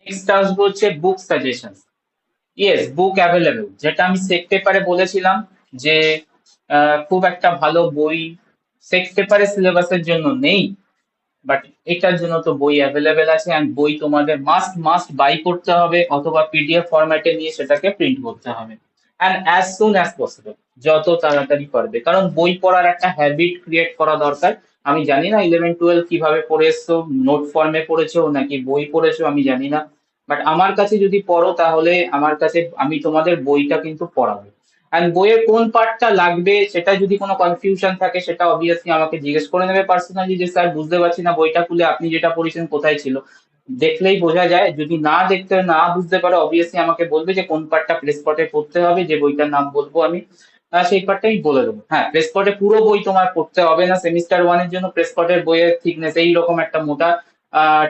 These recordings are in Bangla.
নেক্সট আসবো হচ্ছে বুক সাজেশন। ইয়েস, বুক অ্যাভেলেবল, যেটা আমি সেক পেপারে বলেছিলাম যে খুব একটা ভালো বই সেক পেপারে সিলেবাসের জন্য নেই, বাট এটার জন্য তো বই অ্যাভেলেবেল আছে, অ্যান্ড বই তোমাদের মাস্ট মাস্ট বাই করতে হবে অথবা পিডিএফ ফরম্যাটে নিয়ে সেটাকে প্রিন্ট করতে হবে, and as soon as possible, যত তাড়াতাড়ি পারবে, কারণ বই পড়ার একটা হ্যাবিট ক্রিয়েট করা দরকার। আমি জানি না 11-12 কিভাবে পড়ে এসছো, নোট ফর্মে পড়েছো নাকি বই পড়েছো আমি জানি না, বাট আমার কাছে যদি পড়ো তাহলে আমার কাছে আমি তোমাদের বইটা কিন্তু পড়াবো। অ্যান্ড বইয়ের কোন পার্টটা লাগবে সেটা যদি কোনো কনফিউশন থাকে সেটা অবভিয়াসলি আমাকে জিজ্ঞেস করে নেবে পার্সোনালি, যে স্যার বুঝতে পারছি না বইটা খুলে আপনি যেটা পড়েছেন কোথায় ছিল। দেখলেই বোঝা যায়, যদি না দেখতে না বুঝতে পারো অবভিয়াসলি আমাকে বলবে যে কোন পার্টটা প্রেস স্পটে পড়তে হবে, যে বইটার নাম বলবো আমি সেই পার্টটা আমি বলে দেবো। হ্যাঁ, প্রেস স্পটে পুরো বই তোমার পড়তে হবে না, সেমিস্টার ওয়ানের জন্য প্রেস স্পটের বইয়ের থিকনেস এইরকম একটা মোটা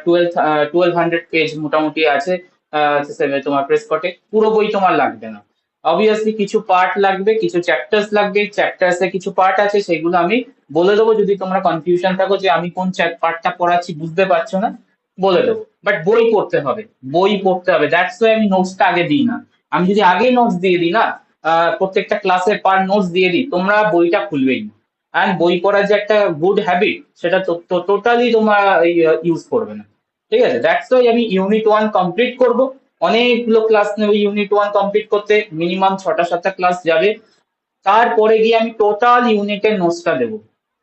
1200 পেজ মোটামুটি আছে। তোমার প্রেস স্পটে পুরো বই তোমার লাগবে না, অবভিয়াসলি কিছু পার্ট লাগবে, কিছু চ্যাপ্টার্স লাগবে, চ্যাপ্টার্স এ কিছু পার্ট আছে সেগুলো আমি বলে দেবো, যদি তোমরা কনফিউশন থাকো যে আমি কোন পার্টটা পড়াচ্ছি বুঝতে পারছো না বলে দেবো, বাট বই পড়তে হবে, বই পড়তে হবে, দ্যাটস ওয়াই আমি নোটসটা আগে দিই না। আমি যদি আগে নোটস দিয়ে দিই না, প্রত্যেকটা ক্লাসে পার নোটস দিয়ে দিই, তোমরা বইটা খুলবেই না, অ্যান্ড বই পড়ার যে একটা গুড হ্যাবিট সেটা তো টোটালি তোমরা ইউজ করবে না। ঠিক আছে, দ্যাটস ওয়াই আমি ইউনিট 1 কমপ্লিট করব, অনেকগুলো ক্লাস নেবে ইউনিট 1 কমপ্লিট করতে, মিনিমাম 6টা 7টা ক্লাস যাবে, তারপরে গিয়ে আমি টোটাল ইউনিটের নোটসটা দেবো।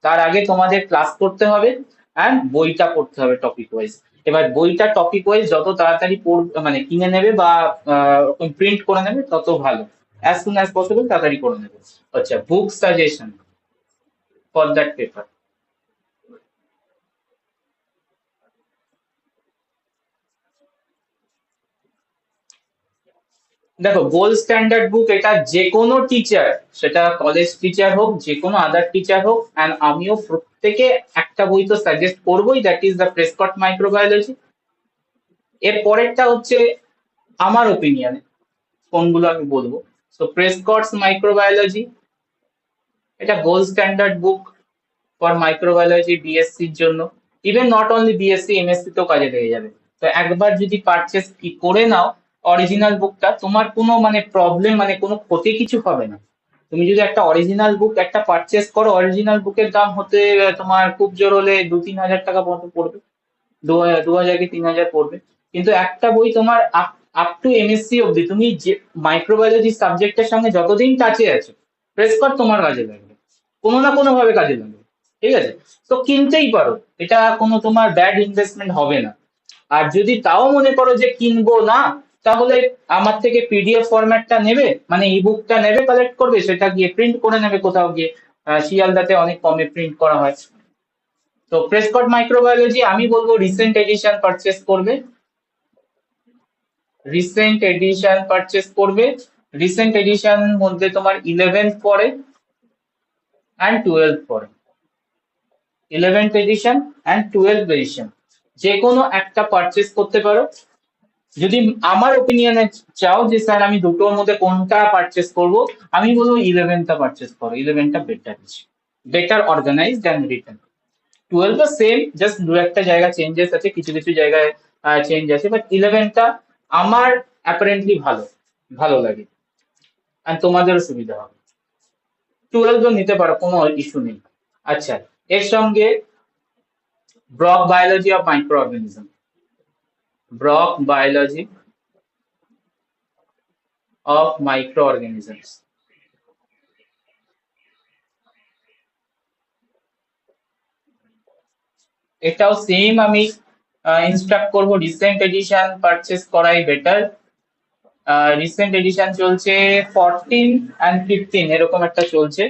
তার আগে তোমাদের ক্লাস করতে হবে অ্যান্ড বইটা পড়তে হবে টপিক ওয়াইজ। এবার বইটা টপিক ওয়াইজ যত তাড়াতাড়ি মানে কিনে নেবে বা প্রিন্ট করে নেবে তত ভালো, অ্যাজ সুন অ্যাজ পসিবল তাড়াতাড়ি করে নেবে। আচ্ছা, বুক সাজেশন ফর দ্যাট পেপার। দেখো, গোল্ড স্ট্যান্ডার্ড বুক এটা যে কোনো টিচার, সেটা কলেজ টিচার হোক যে কোনো আদার টিচার হোক, অ্যান্ড আমিও প্রত্যেকে একটা বই তো সাজেস্ট করবোই, that is the Prescott microbiology. এর পরেরটা হচ্ছে আমার ওপিনিয়নে কোনগুলো আমি বলবো। তো প্রেসকটস মাইক্রোবায়োলজি, এটা gold standard book for microbiology বিএসসির জন্য, even not only BSc MSc তো কাজে লেগে যাবে। তো একবার যদি পারচেস করে নাও অরিজিনাল বুকটা, তোমার কোনো মানে প্রবলেম মানে কোনো ক্ষতি কিছু হবে না। তুমি যদি একটা অরিজিনাল বুক একটা পারচেস করো, অরিজিনাল বুকের দাম হতে তোমার খুব জোর হলে 2-3 হাজার টাকা মতো পড়বে, 2,000 কি 3,000 পড়বে। কিন্তু একটা বই তোমার আপ টু এমএসসি অব্দি, তুমি যে মাইক্রোবায়োলজি সাবজেক্টের সঙ্গে যতদিন টাচে আছো, প্রেসকট তোমার কাজে লাগবে, কোনো না কোনো ভাবে কাজে লাগবে। ঠিক আছে, তো কিনতেই পারো, এটা কোনো তোমার ব্যাড ইনভেস্টমেন্ট হবে না। আর যদি তাও মনে করো যে কিনবো না, তাহলে আমার থেকে পিডিএফ ফরম্যাটটা নেবে, মানে ইবুকটা নেবে, কালেক্ট করবে, সেটা গিয়ে প্রিন্ট করে নেবে কোথাও গিয়ে, শিয়ালদাতে অনেক কমে প্রিন্ট করা হয়। তো প্রেসকট মাইক্রোবায়োলজি আমি বলবো রিসেন্ট এডিশন পারচেস করবে, রিসেন্ট এডিশন পারচেস করবে। রিসেন্ট এডিশন মধ্যে তোমার 11th পড়ে অ্যান্ড 12th পড়ে, 11th addition and 12th addition, যে কোনো একটা পারচেস করতে পারো। যদি আমার ওপিনিয়নে চাও যে স্যার আমি দুটোর মধ্যে কোনটা পারচেস করব, আমি বলবো 11টা পারচেস করো, 11টা better, better organized and written. 12ও সেম, জাস্ট দু একটা জায়গা চেঞ্জেস আছে, কিছু কিছু জায়গায় চেঞ্জ আছে, বাট 11টা আমার অ্যাপারেন্টলি ভালো, ভালো লাগে, আর তোমাদেরও সুবিধা হবে। 12ও নিতে পারো, কোনো ইস্যু নেই। আচ্ছা, এর সঙ্গে Brock biology of micro organism, Brock biology of micro organisms, এটাও সেম আমি ইনস্ট্রাক্ট করবো রিসেন্ট এডিশন পারচেস করাই বেটার। রিসেন্ট এডিশন চলছে 14 and 15 এরকম একটা চলছে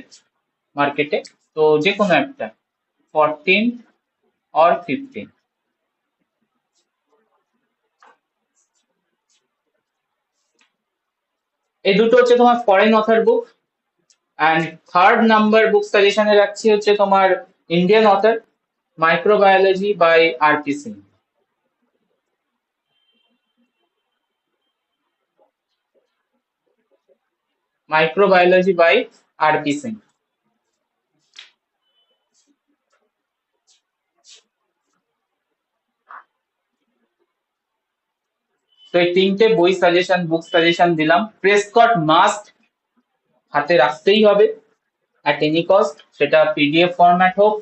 মার্কেটে, তো যে কোনো একটা 14 or 15। এই দুটো হচ্ছে তোমার foreign author book, and third number book সাজেশনে রাখছি হচ্ছে তোমার Indian author, microbiology by R P Singh, microbiology by R P Singh. তো এই তিনটে বই সাজেশন, বুক সাজেশন দিলাম। প্রেসকট মাস্ট হাতে রাখতেই হবে অ্যাট এনি কস্ট, সেটা পিডিএফ ফরম্যাট হোক,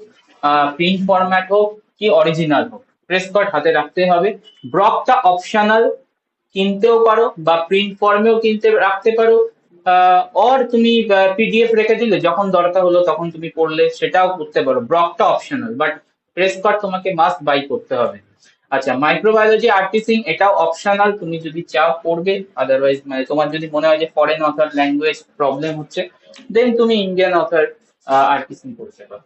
প্রিন্ট ফরম্যাট হোক কি অরিজিনাল হোক, প্রেসকট হাতে রাখতে হবে। ব্রকটা অপশনাল, কিনতেও পারো বা প্রিন্ট ফর্মেও কিনতে রাখতে পারো, অর তুমি পিডিএফ রেখে দিলে যখন দরকার হলো তখন তুমি পড়লে, সেটাও করতে পারো। ব্রকটা অপশনাল, বাট প্রেসকট তোমাকে মাস্ট বাই করতে হবে। আচ্ছা, মাইক্রোবায়োলজি আর্টিসিং এটাও অপশনাল, তুমি যদি চাও পড়বে, আদারওয়াইজ মানে তোমার যদি মনে হয় যে ফরেন অথার ল্যাঙ্গুয়েজ প্রবলেম হচ্ছে, দেন তুমি ইন্ডিয়ান অথার আর্টিসিং পড়তে পারো।